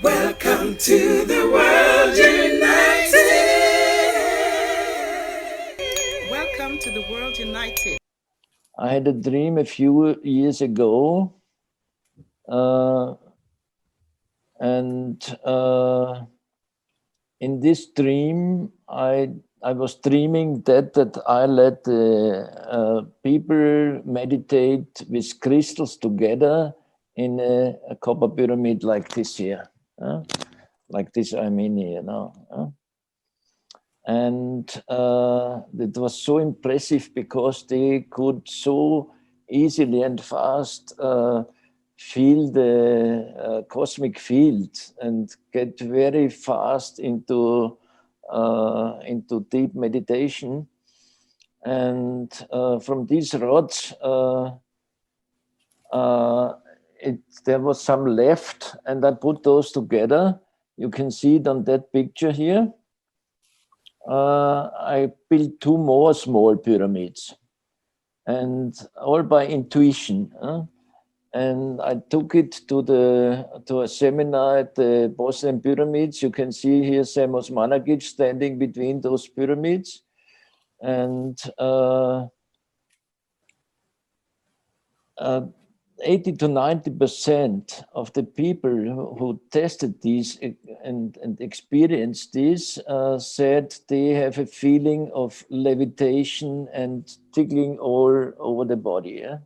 Welcome to the world united. Welcome to the world united. I had a dream a few years ago, and in this dream, I was dreaming that I let people meditate with crystals together in a copper pyramid like this here, like this I'm in here now. And it was so impressive because they could so easily and fast feel the cosmic field and get very fast into deep meditation. And from these rods, there was some left, and I put those together. You can see it on that picture here. I built two more small pyramids, and all by intuition. And I took it to a seminar at the Bosnian pyramids. You can see here Semos Managic standing between those pyramids, and 80 to 90% of the people who tested these and experienced this said they have a feeling of levitation and tickling all over the body. Yeah?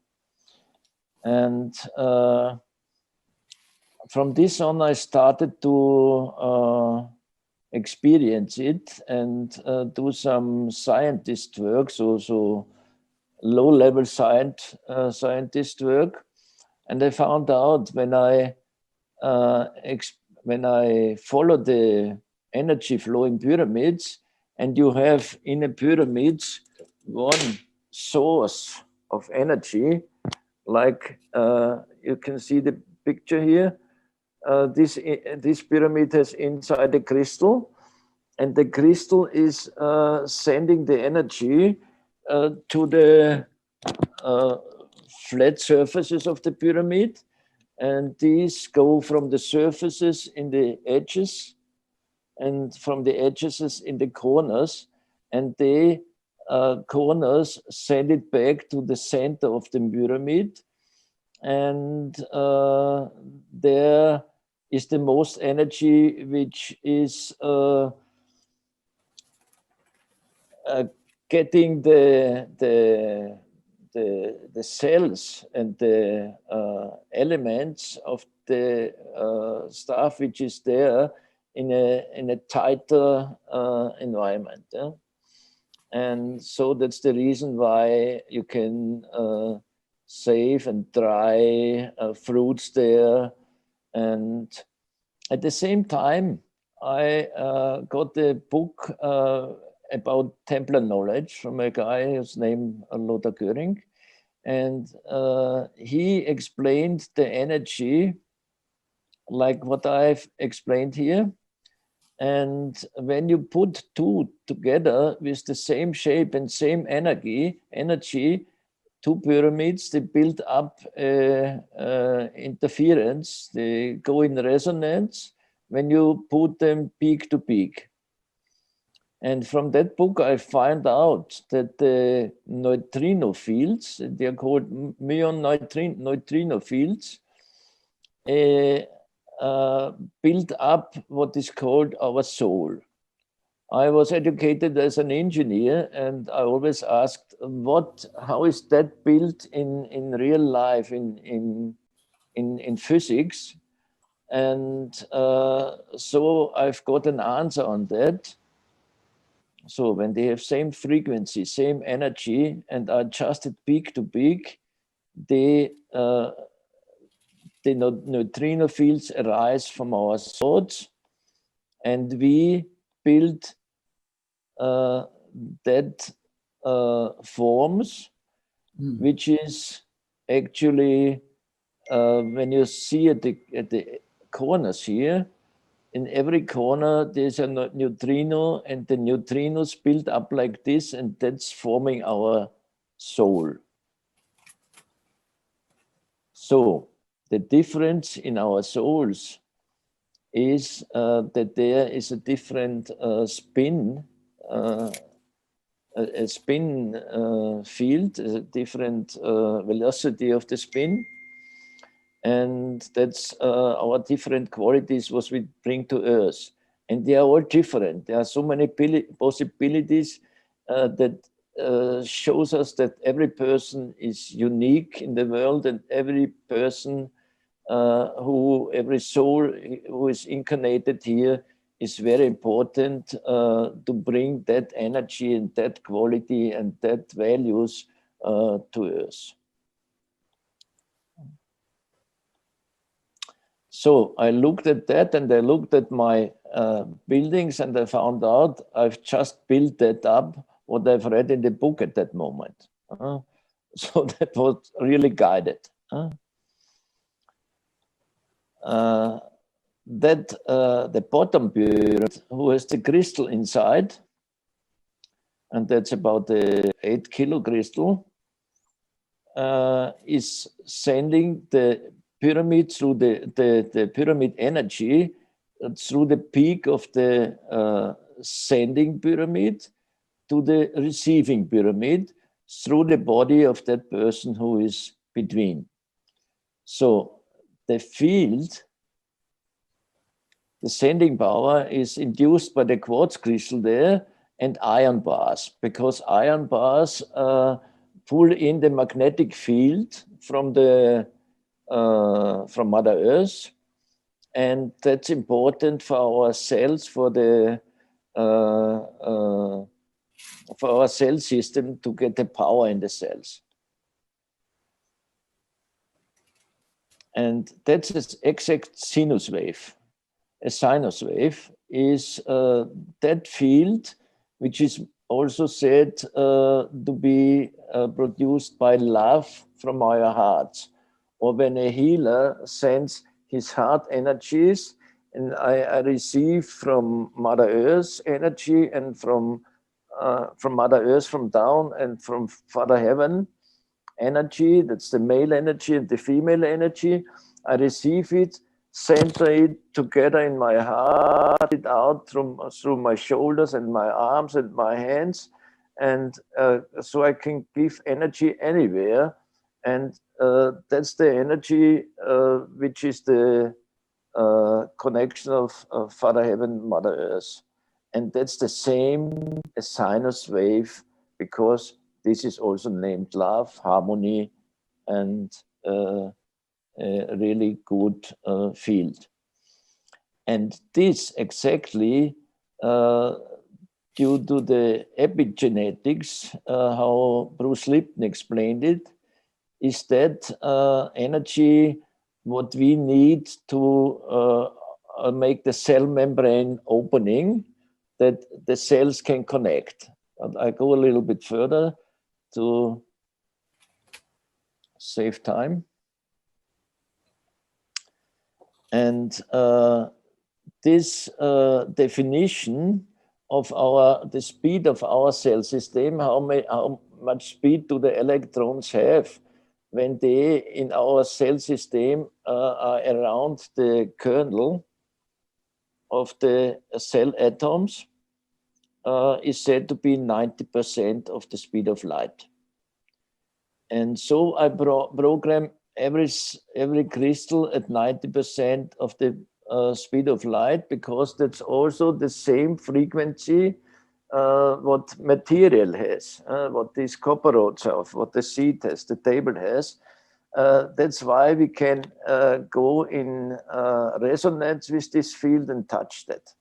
And from this on, I started to experience it and do some scientist work, so low-level scientist work. And I found out when I follow the energy flow in pyramids, and you have in a pyramid one source of energy, like you can see the picture here. This pyramid has inside a crystal, and the crystal is sending the energy to the flat surfaces of the pyramid, and these go from the surfaces in the edges and from the edges in the corners, and the corners send it back to the center of the pyramid, and there is the most energy which is getting the cells and the elements of the stuff which is there in a tighter environment. Yeah? And so that's the reason why you can save and dry fruits there. And at the same time, I got a book about Templar knowledge from a guy whose name Lothar Göring. And he explained the energy like what I've explained here. And when you put two together with the same shape and same energy, two pyramids, they build up interference, they go in resonance when you put them peak to peak. And from that book, I find out that the neutrino fields, they are called muon neutrino fields, build up what is called our soul. I was educated as an engineer, and I always asked, how is that built in real life, in physics? And so I've got an answer on that. So when they have same frequency, same energy, and are adjusted peak to peak, the neutrino fields arise from our thoughts, and we build that forms, which is actually when you see at the corners here, in every corner there's a neutrino, and the neutrinos build up like this, and that's forming our soul. So the difference in our souls is that there is a different spin, a spin field, a different velocity of the spin. And that's our different qualities what we bring to Earth. And they are all different. There are so many possibilities that shows us that every person is unique in the world, and every person every soul who is incarnated here is very important to bring that energy and that quality and that values to Earth. So I looked at that, and I looked at my buildings, and I found out I've just built that up, what I've read in the book at that moment. So that was really guided. The bottom pyramid, who has the crystal inside, and that's about the 8 kilo crystal, is sending the pyramid through the pyramid energy through the peak of the sending pyramid to the receiving pyramid through the body of that person who is between. So the field, the sending power is induced by the quartz crystal there and iron bars, because iron bars pull in the magnetic field from Mother Earth, and that's important for our cells, for our cell system to get the power in the cells. And that's an exact sinus wave. A sinus wave is that field which is also said to be produced by love from our hearts, or when a healer sends his heart energies, and I receive from Mother Earth energy, and from Mother Earth from down, and from Father Heaven energy, that's the male energy and the female energy. I receive it, center it together in my heart, it out through my shoulders and my arms and my hands, and so I can give energy anywhere. And that's the energy which is the connection of Father Heaven, Mother Earth. And that's the same as sinus wave, because this is also named love, harmony, and a really good field. And this exactly, due to the epigenetics, how Bruce Lipton explained it, is that energy what we need to make the cell membrane opening, that the cells can connect. And I go a little bit further to save time. And this definition of the speed of our cell system, how much speed do the electrons have when they in our cell system are around the kernel of the cell atoms, is said to be 90% of the speed of light. And so I program every crystal at 90% of the speed of light, because that's also the same frequency what material has, what these copper rods have, what the seat has, the table has. That's why we can go in resonance with this field and touch that.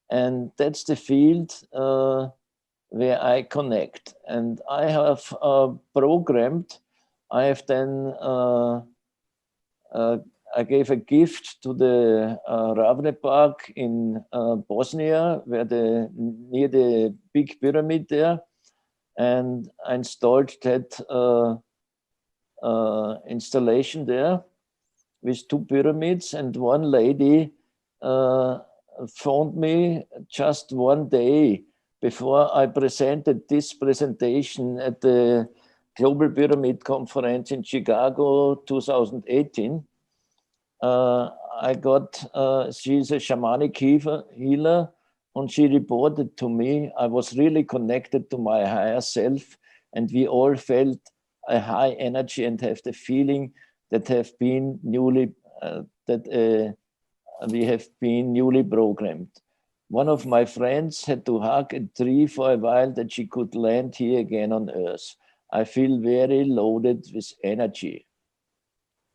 And that's the field where I connect. And I have programmed, I have then, I gave a gift to the Ravne Park in Bosnia, where near the big pyramid there, and I installed that installation there with 2 pyramids. And one lady phoned me just one day before I presented this presentation at the Global Pyramid Conference in Chicago 2018. I got, she's a shamanic healer, and she reported to me I was really connected to my higher self, and we all felt a high energy and have the feeling that have been newly, we have been newly programmed. One of my friends had to hug a tree for a while that she could land here again on Earth. I feel very loaded with energy.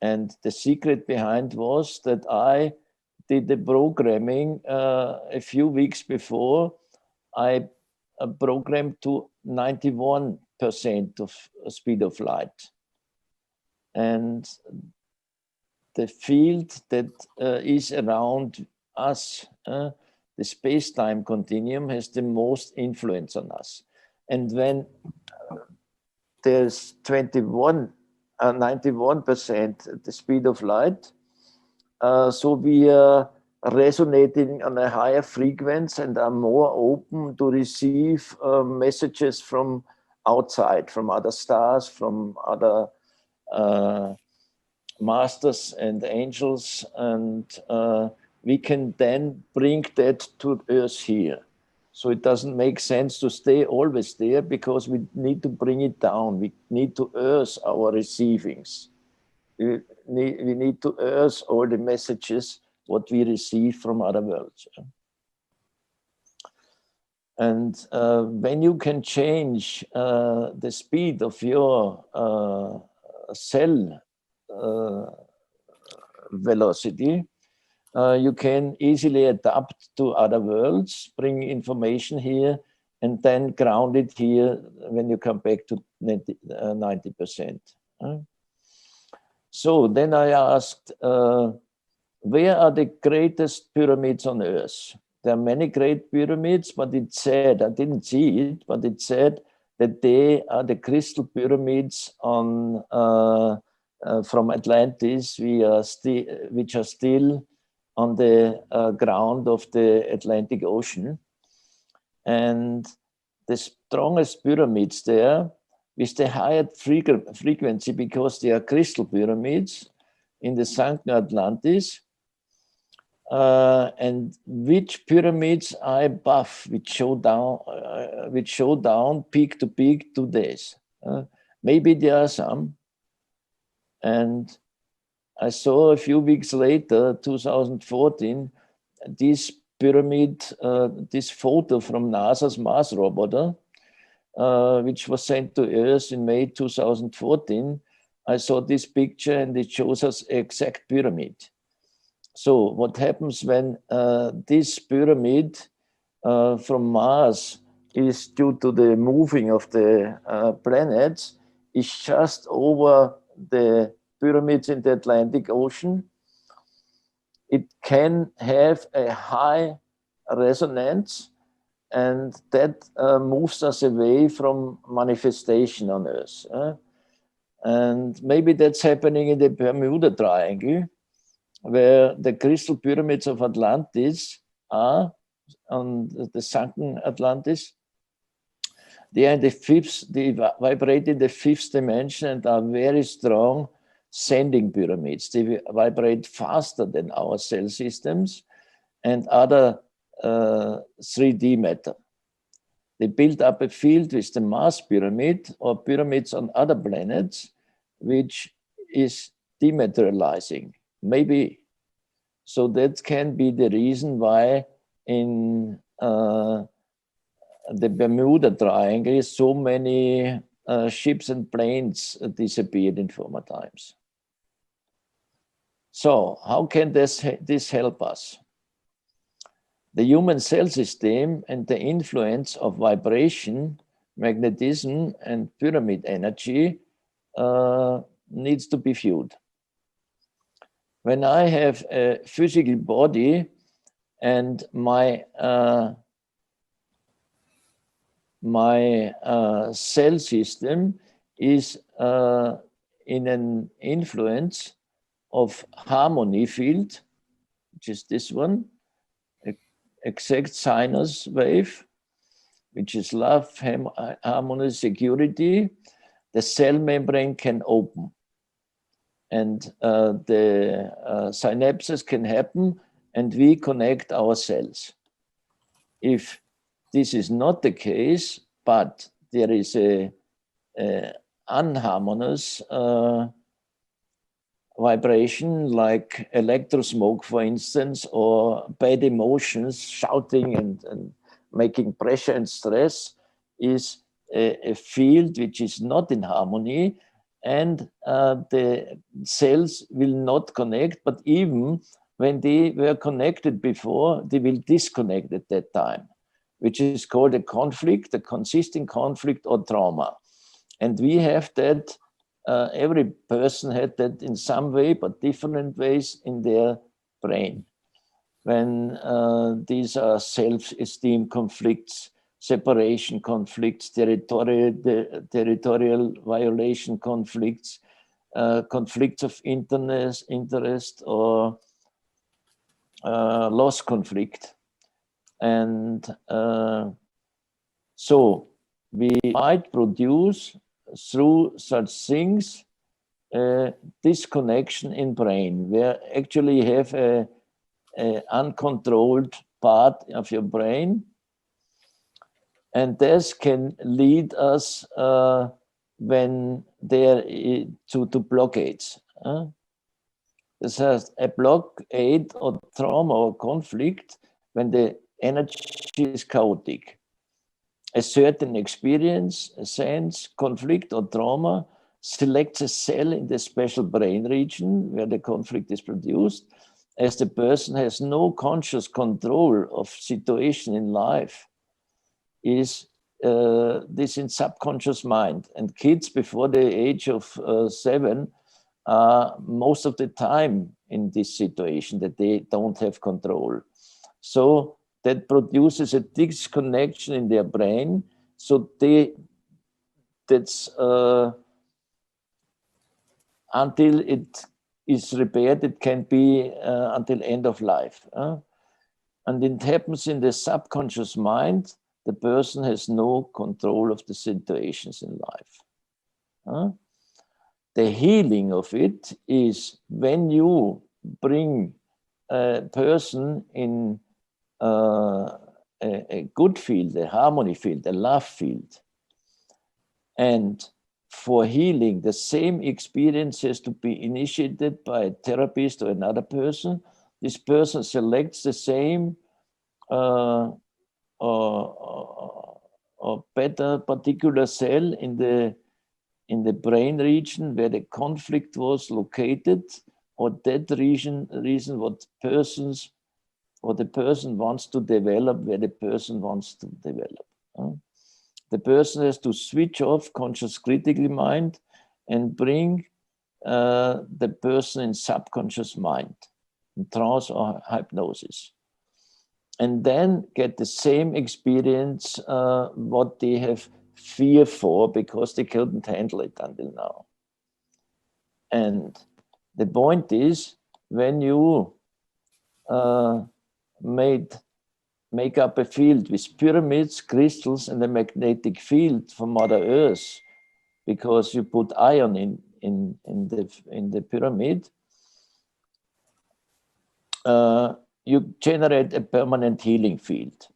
And the secret behind was that I did the programming a few weeks before. I programmed to 91% of speed of light. And the field that is around us, the space-time continuum, has the most influence on us. And when there's 91% the speed of light, so we are resonating on a higher frequency and are more open to receive messages from outside, from other stars, from other masters and angels, and we can then bring that to Earth here. So it doesn't make sense to stay always there, because we need to bring it down. We need to earth our receivings. We need to earth all the messages what we receive from other worlds. And when you can change the speed of your cell velocity, you can easily adapt to other worlds, bring information here, and then ground it here when you come back to 90%. So then I asked, where are the greatest pyramids on Earth? There are many great pyramids, but it said, I didn't see it, but it said that they are the crystal pyramids on from Atlantis, which are still on the ground of the Atlantic Ocean. And the strongest pyramids there with the highest frequency, because they are crystal pyramids in the sunken Atlantis, and which pyramids are above, which show down peak to peak 2 days. Maybe there are some. And I saw a few weeks later, 2014, this pyramid, this photo from NASA's Mars rover, which was sent to Earth in May 2014. I saw this picture and it shows us exact pyramid. So what happens when this pyramid from Mars is due to the moving of the planets, is just over the pyramids in the Atlantic Ocean, it can have a high resonance, and that moves us away from manifestation on Earth. And maybe that's happening in the Bermuda Triangle, where the crystal pyramids of Atlantis are, on the sunken Atlantis. They are in the fifth, they vibrate in the fifth dimension and are very strong sending pyramids. They vibrate faster than our cell systems and other 3D matter. They build up a field with the Mars pyramid or pyramids on other planets, which is dematerializing, maybe. So that can be the reason why in the Bermuda Triangle, so many ships and planes disappeared in former times. So how can this help us? The human cell system and the influence of vibration, magnetism, and pyramid energy needs to be viewed. When I have a physical body and my cell system is in an influence of harmony field, which is this one, exact sinus wave, which is love, harmony, security, the cell membrane can open. and the synapses can happen, and we connect ourselves. If this is not the case, but there is a unharmonious vibration like electrosmoke, for instance, or bad emotions, shouting and making pressure and stress, is a field which is not in harmony, and the cells will not connect, but even when they were connected before, they will disconnect at that time, which is called a conflict, a consistent conflict or trauma. And we have that, every person had that in some way, but different ways in their brain. When these are self-esteem conflicts, separation conflicts, territorial violation conflicts, conflicts of interest or loss conflict. And so we might produce through such things disconnection in brain, where actually you have a uncontrolled part of your brain, and this can lead us when there to blockades. This has a blockade or trauma or conflict when the energy is chaotic. A certain experience, a sense, conflict or trauma selects a cell in the special brain region where the conflict is produced, as the person has no conscious control of situation in life, is this in subconscious mind. And kids before the age of 7 are most of the time in this situation that they don't have control. So that produces a disconnection in their brain. So that's until it is repaired, it can be until end of life. And it happens in the subconscious mind. The person has no control of the situations in life. The healing of it is when you bring a person in a good field, a harmony field, a love field. And for healing, the same experience has to be initiated by a therapist or another person. This person selects the same or better particular cell in the brain region where the conflict was located, or that reason what the person wants to develop, where the person wants to develop. The person has to switch off conscious critical mind and bring the person in subconscious mind, in trance or hypnosis. And then get the same experience what they have fear for because they couldn't handle it until now. And the point is, when you make up a field with pyramids, crystals, and a magnetic field from Mother Earth, because you put iron in the pyramid, you generate a permanent healing field.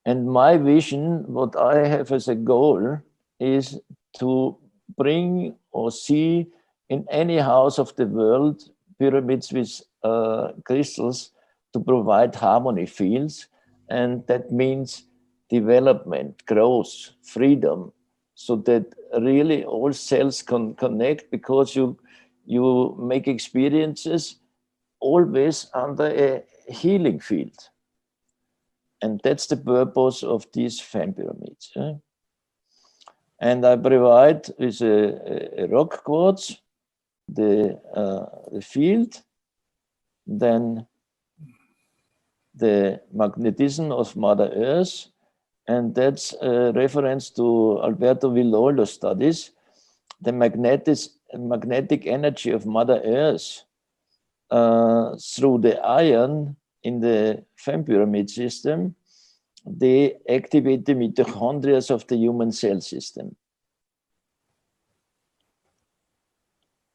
And my vision, what I have as a goal, is to bring or see in any house of the world pyramids with crystals to provide harmony fields. And that means development, growth, freedom, so that really all cells can connect, because you make experiences always under a healing field. And that's the purpose of these fan pyramids. And I provide with a rock quartz the field, then the magnetism of Mother Earth, and that's a reference to Alberto Villoldo's studies. The magnetic energy of Mother Earth through the iron in the fan pyramid system, they activate the mitochondria of the human cell system.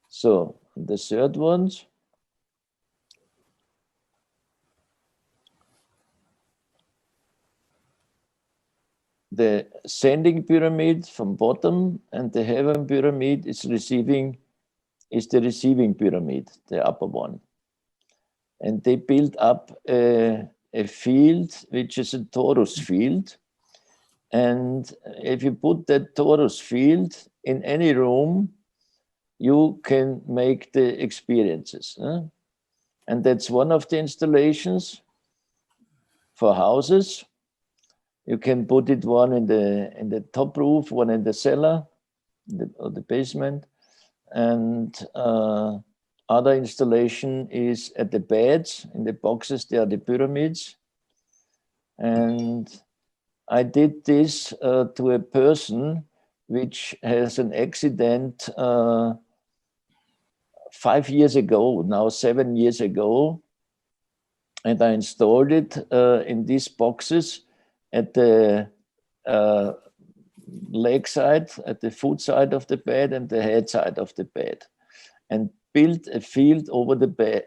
So the third ones. The ascending pyramid from bottom, and the heaven pyramid is the receiving pyramid, the upper one. And they build up a field which is a torus field. And if you put that torus field in any room, you can make the experiences. And that's one of the installations for houses. You can put it one in the top roof, one in the cellar, or the basement. And other installation is at the beds. In the boxes, there are the pyramids. And I did this to a person which has an accident 5 years ago, now 7 years ago. And I installed it in these boxes at the leg side, at the foot side of the bed and the head side of the bed, and built a field over the bed.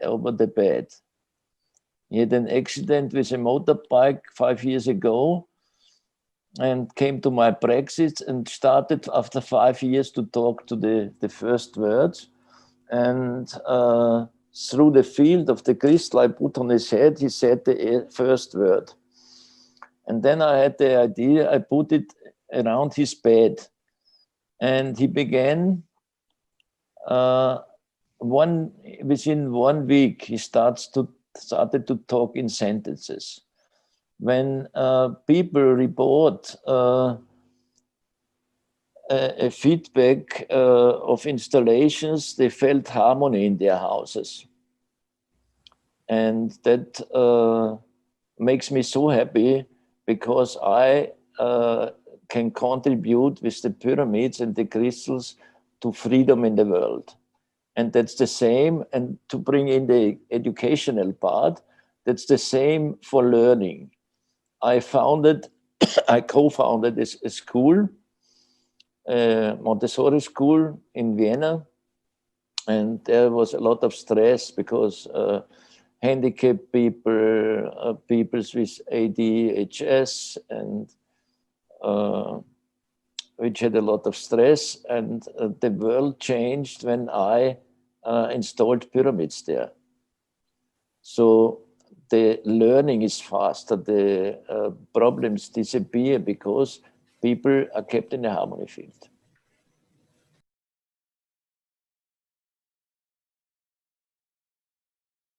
He had an accident with a motorbike 5 years ago and came to my praxis and started after 5 years to talk to the first words. And through the field of the crystal I put on his head, he said the first word. And then I had the idea, I put it around his bed. And he began, within 1 week, he started to talk in sentences. When people report a feedback of installations, they felt harmony in their houses. And that makes me so happy, because I can contribute with the pyramids and the crystals to freedom in the world. And that's the same, and to bring in the educational part, that's the same for learning. I co-founded a school, Montessori school in Vienna, and there was a lot of stress because handicapped people, people with ADHS, and which had a lot of stress, and the world changed when I installed pyramids there. So the learning is faster, the problems disappear because people are kept in a harmony field.